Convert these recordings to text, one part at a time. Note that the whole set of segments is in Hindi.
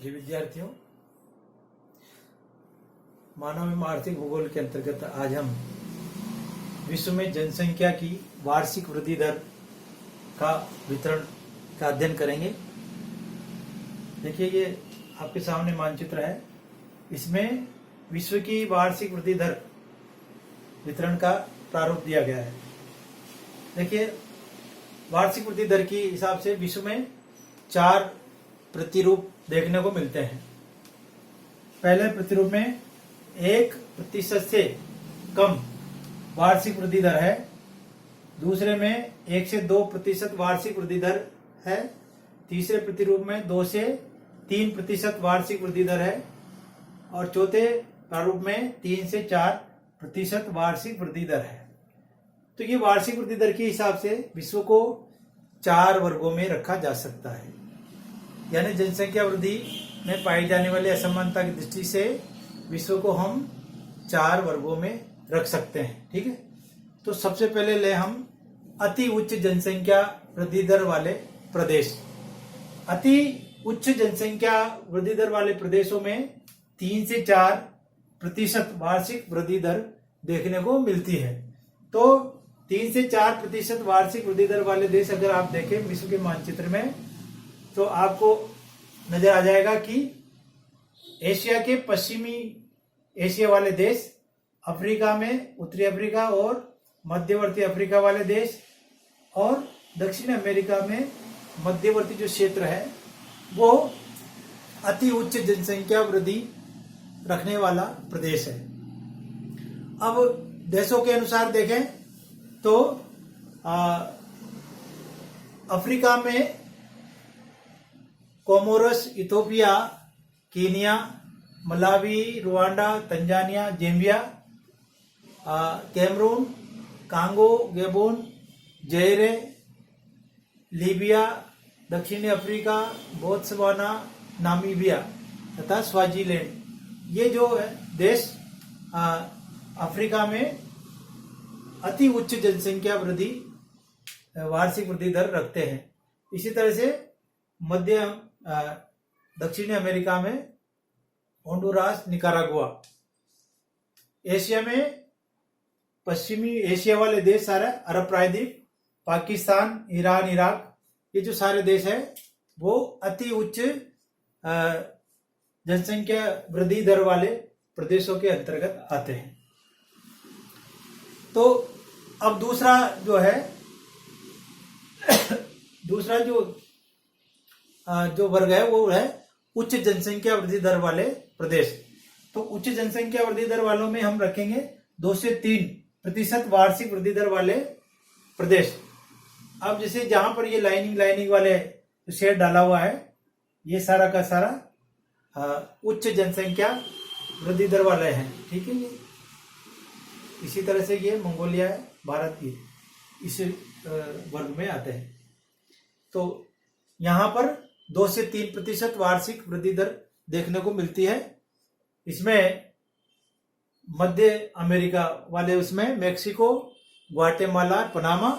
प्रिय विद्यार्थियों, मानव एवं आर्थिक भूगोल के अंतर्गत आज हम विश्व में जनसंख्या की वार्षिक वृद्धि दर का वितरण का अध्ययन करेंगे। देखिए, ये आपके सामने मानचित्र है। इसमें विश्व की वार्षिक वृद्धि दर वितरण का प्रारूप दिया गया है। देखिए, वार्षिक वृद्धि दर के हिसाब से विश्व में 4 प्रतिरूप देखने को मिलते हैं। पहले प्रतिरूप में 1% से कम वार्षिक वृद्धि दर है। दूसरे में 1 से 2% वार्षिक वृद्धि दर है। तीसरे प्रतिरूप में 2 से 3% वार्षिक वृद्धि दर है। और चौथे प्रारूप में 3 से 4% वार्षिक वृद्धि दर है। तो ये वार्षिक वृद्धि दर के हिसाब से विश्व को 4 वर्गों में रखा जा सकता है। यानी जनसंख्या वृद्धि में पाई जाने वाली असमानता की दृष्टि से विश्व को हम 4 वर्गों में रख सकते हैं। ठीक है, तो सबसे पहले ले हम अति उच्च जनसंख्या वृद्धि दर वाले प्रदेश। अति उच्च जनसंख्या वृद्धि दर वाले प्रदेशों में 3 से 4% वार्षिक वृद्धि दर देखने को मिलती है। तो 3 से 4% वार्षिक वृद्धि दर वाले देश अगर आप देखें विश्व के मानचित्र में, तो आपको नजर आ जाएगा कि एशिया के पश्चिमी एशिया वाले देश, अफ्रीका में उत्तरी अफ्रीका और मध्यवर्ती अफ्रीका वाले देश, और दक्षिण अमेरिका में मध्यवर्ती जो क्षेत्र है वो अति उच्च जनसंख्या वृद्धि रखने वाला प्रदेश है। अब देशों के अनुसार देखें तो अफ्रीका में Comoros, Ethiopia, Kenya, Malawi, Rwanda, Tanzania, Zambia, Cameroon, Congo, Gabon, Zaire, Libya, दक्षिणी अफ्रीका, बोत्सवाना, नामीबिया तथा स्वाजीलैंड, ये जो देश अफ्रीका में अति उच्च जनसंख्या वृद्धि वार्षिक वृद्धि दर रखते हैं। इसी तरह से मध्य दक्षिणी अमेरिका में होंडुरास, निकारागुआ। एशिया में पश्चिमी एशिया वाले देश सारे अरब प्रायद्वीप, पाकिस्तान, ईरान, इराक, ये जो सारे देश हैं वो अति उच्च जनसंख्या वृद्धि दर वाले प्रदेशों के अंतर्गत आते हैं। तो अब दूसरा जो वर्ग है वो है उच्च जनसंख्या वृद्धि दर वाले प्रदेश। तो उच्च जनसंख्या वृद्धि दर वालों में हम रखेंगे 2 से 3% वार्षिक वृद्धि दर वाले प्रदेश। अब जैसे जहां पर ये लाइनिंग वाले शेड डाला हुआ है, ये सारा का सारा उच्च जनसंख्या वृद्धि दर वाले हैं। ठीक है, ये इसी तरह से ये मंगोलिया है, भारत की इस वर्ग में आते हैं। तो यहाँ पर 2 से 3% वार्षिक वृद्धि दर देखने को मिलती है। इसमें मध्य अमेरिका वाले उसमें मैक्सिको, ग्वाटेमाला, पनामा,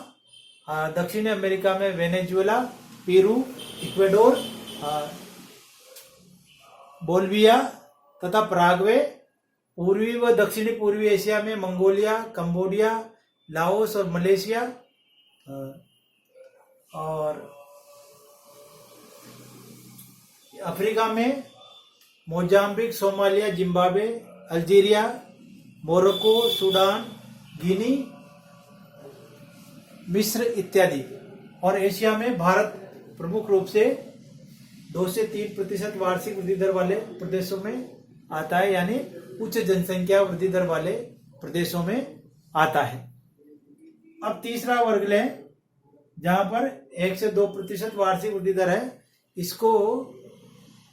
दक्षिणी अमेरिका में वेनेजुएला, पेरू, इक्वेडोर, बोल्विया तथा पराग्वे, पूर्वी व दक्षिणी पूर्वी एशिया में मंगोलिया, कंबोडिया, लाओस और मलेशिया, और अफ्रीका में Mozambique, Somalia, Zimbabwe, Algeria, Morocco, Sudan, Guinea, मिस्र इत्यादि। और एशिया में भारत प्रमुख रूप से 2 से 3% वार्षिक वृद्धि दर वाले प्रदेशों में आता है, यानी उच्च जनसंख्या वृद्धि दर वाले प्रदेशों में आता है। अब तीसरा वर्ग लें जहां पर 1 से 2% वार्षिक वृद्धि दर है। इसको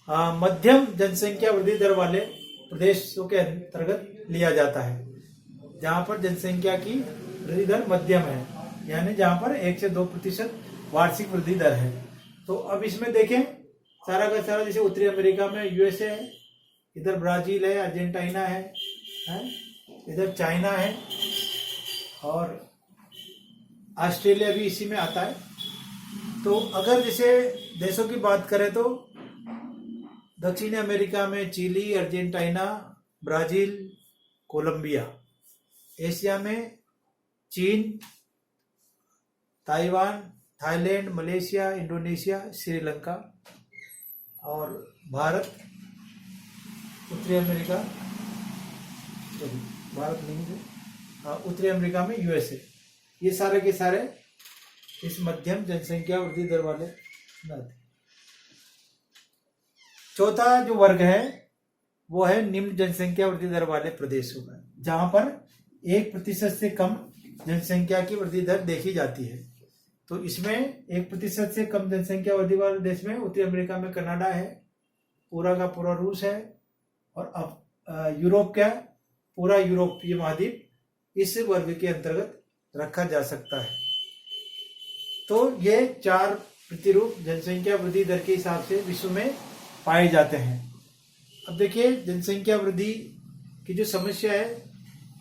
मध्यम जनसंख्या वृद्धि दर वाले प्रदेशों के अंतर्गत लिया जाता है, जहां पर जनसंख्या की वृद्धि दर मध्यम है, यानी जहां पर 1 से 2% वार्षिक वृद्धि दर है। तो अब इसमें देखें सारा का सारा, जैसे उत्तरी अमेरिका में यूएसए है, इधर ब्राजील है, अर्जेंटीना है, इधर चाइना है, और ऑस्ट्रेलिया भी इसी में आता है। तो अगर जैसे देशों की बात करें तो दक्षिण अमेरिका में Chile, Argentina, Brazil, Colombia. Asia में चीन, Taiwan, Thailand, Malaysia, Indonesia, Sri Lanka. और भारत, उत्तरी अमेरिका, भारत नहीं है, उत्तरी अमेरिका में यूएसए। ये सारे के सारे इस मध्यम जनसंख्या वृद्धि दर वाले राज्य। चौथा जो वर्ग है वो है निम्न जनसंख्या वृद्धि दर वाले प्रदेशों का, जहां पर 1% से कम जनसंख्या की वृद्धि दर देखी जाती है। तो इसमें 1% से कम जनसंख्या वृद्धि वाले देश में उत्तरी अमेरिका में कनाडा है, पूरा का पूरा रूस है, और अब यूरोप का पूरा यूरोपीय महाद्वीप इस वर्ग के अंतर्गत रखा जा सकता है। तो ये 4 प्रतिरूप जनसंख्या वृद्धि दर के हिसाब से विश्व में पाए जाते हैं। अब देखिए, जनसंख्या वृद्धि की जो समस्या है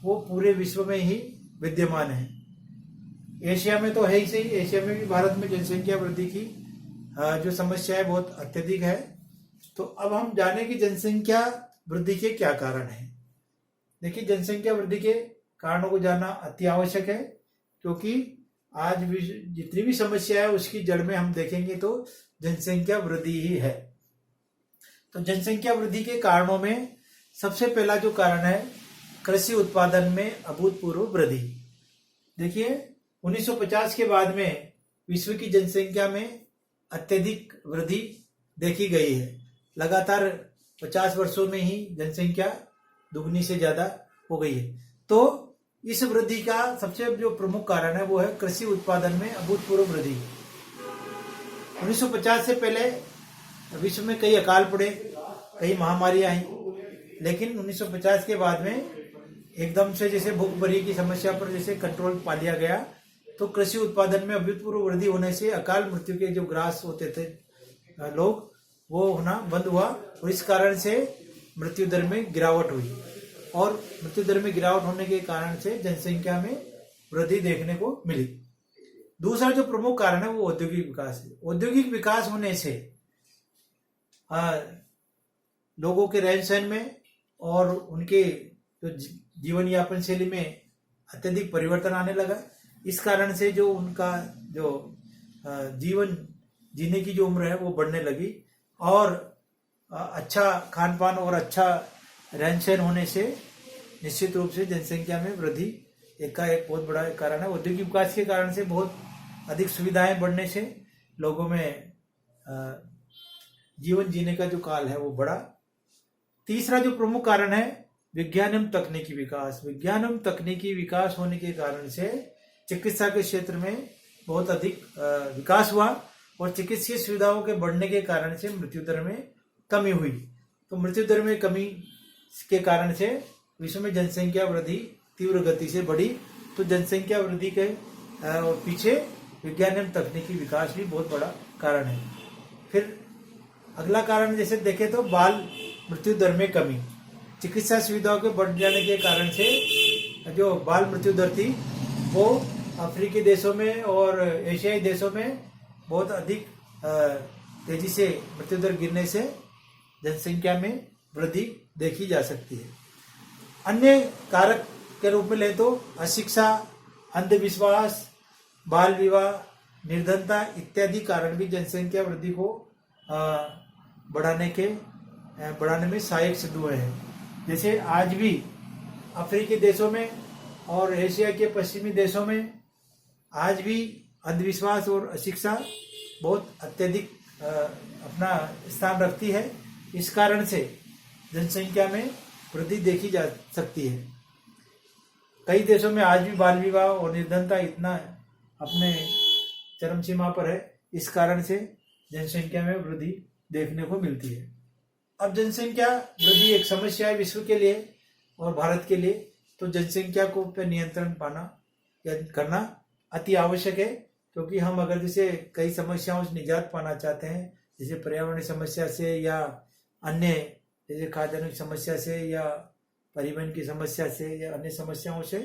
वो पूरे विश्व में ही विद्यमान है। एशिया में तो है ही सही, एशिया में भी भारत में जनसंख्या वृद्धि की जो समस्या है बहुत अत्यधिक है। तो अब हम जाने कि जनसंख्या वृद्धि के क्या कारण हैं। देखिए, जनसंख्या वृद्धि के कारणों को जानना अति आवश्यक है, क्योंकि आज भी जितनी भी समस्या है उसकी जड़ में हम देखेंगे तो जनसंख्या वृद्धि ही है। तो जनसंख्या वृद्धि के कारणों में सबसे पहला जो कारण है कृषि उत्पादन में अभूतपूर्व वृद्धि। देखिए, 1950 के बाद में विश्व की जनसंख्या में अत्यधिक वृद्धि देखी गई है। लगातार 50 वर्षों में ही जनसंख्या दुगनी से ज्यादा हो गई है। तो इस वृद्धि का सबसे जो प्रमुख कारण है वो है कृषि उत्पादन में अभूतपूर्व वृद्धि। 1950 से पहले विश्व में कई अकाल पड़े, कई महामारियां आई, लेकिन 1950 के बाद में एकदम से जैसे भूखमरी की समस्या पर जैसे कंट्रोल पा लिया गया, तो कृषि उत्पादन में अभूतपूर्व वृद्धि होने से अकाल मृत्यु के जो ग्रास होते थे लोग, वो होना बंद हुआ, और इस कारण से मृत्यु दर में गिरावट हुई। और मृत्यु दर में गिरावट होने के कारण से जनसंख्या में वृद्धि देखने को मिली। दूसरा जो प्रमुख कारण है वो औद्योगिक विकास है। औद्योगिक विकास होने से लोगों के रहन सहन में और उनके जो जीवन यापन शैली में अत्यधिक परिवर्तन आने लगा। इस कारण से जो उनका जो जीवन जीने की जो उम्र है वो बढ़ने लगी, और अच्छा खान पान और अच्छा रहन सहन होने से निश्चित रूप से जनसंख्या में वृद्धि एक बहुत बड़ा कारण है। औद्योगिक विकास के कारण से बहुत अधिक सुविधाएं बढ़ने से लोगों में जीवन जीने का जो काल है वो बढ़ा। तीसरा जो प्रमुख कारण है विज्ञान एवं तकनीकी विकास। विज्ञान एवं तकनीकी विकास होने के कारण से चिकित्सा के क्षेत्र में बहुत अधिक विकास हुआ, और चिकित्सीय सुविधाओं के बढ़ने के कारण से मृत्यु दर में कमी हुई। तो मृत्यु दर में कमी के कारण से विश्व में जनसंख्या वृद्धि तीव्र गति से बढ़ी। तो जनसंख्या वृद्धि के पीछे विज्ञान एवं तकनीकी विकास भी बहुत बड़ा कारण है। फिर अगला कारण जैसे देखें तो बाल मृत्यु दर में कमी। चिकित्सा सुविधाओं के बढ़ जाने के कारण से जो बाल मृत्यु दर थी वो अफ्रीकी देशों में और एशियाई देशों में बहुत अधिक तेजी से मृत्यु दर गिरने से जनसंख्या में वृद्धि देखी जा सकती है। अन्य कारक के रूप में ले तो अशिक्षा, अंधविश्वास, बाल विवाह, निर्धनता इत्यादि कारण भी जनसंख्या वृद्धि को बढ़ाने में सहायक सिद्ध हुए हैं। जैसे आज भी अफ्रीकी देशों में और एशिया के पश्चिमी देशों में आज भी अंधविश्वास और अशिक्षा बहुत अत्यधिक अपना स्थान रखती है। इस कारण से जनसंख्या में वृद्धि देखी जा सकती है। कई देशों में आज भी बाल विवाह और निर्धनता इतना अपने चरम सीमा पर है, इस कारण से जनसंख्या में वृद्धि देखने को मिलती है। अब जनसंख्या वृद्धि एक समस्या है विश्व के लिए और भारत के लिए, तो जनसंख्या को पे नियंत्रण पाना या करना अति आवश्यक है, क्योंकि हम अगर जैसे कई समस्याओं से निजात पाना चाहते हैं, जैसे पर्यावरणीय समस्या से या अन्य जैसे खाद्यान्न की समस्या से या परिवहन की समस्या से या अन्य समस्याओं से,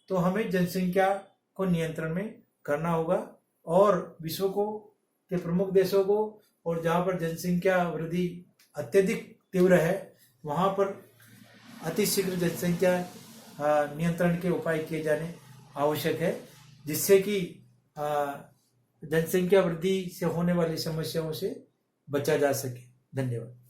तो हमें जनसंख्या को नियंत्रण में करना होगा। और विश्व को के प्रमुख देशों को और जहाँ पर जनसंख्या वृद्धि अत्यधिक तीव्र है वहां पर अतिशीघ्र जनसंख्या नियंत्रण के उपाय किए जाने आवश्यक है, जिससे कि जनसंख्या वृद्धि से होने वाली समस्याओं से बचा जा सके। धन्यवाद।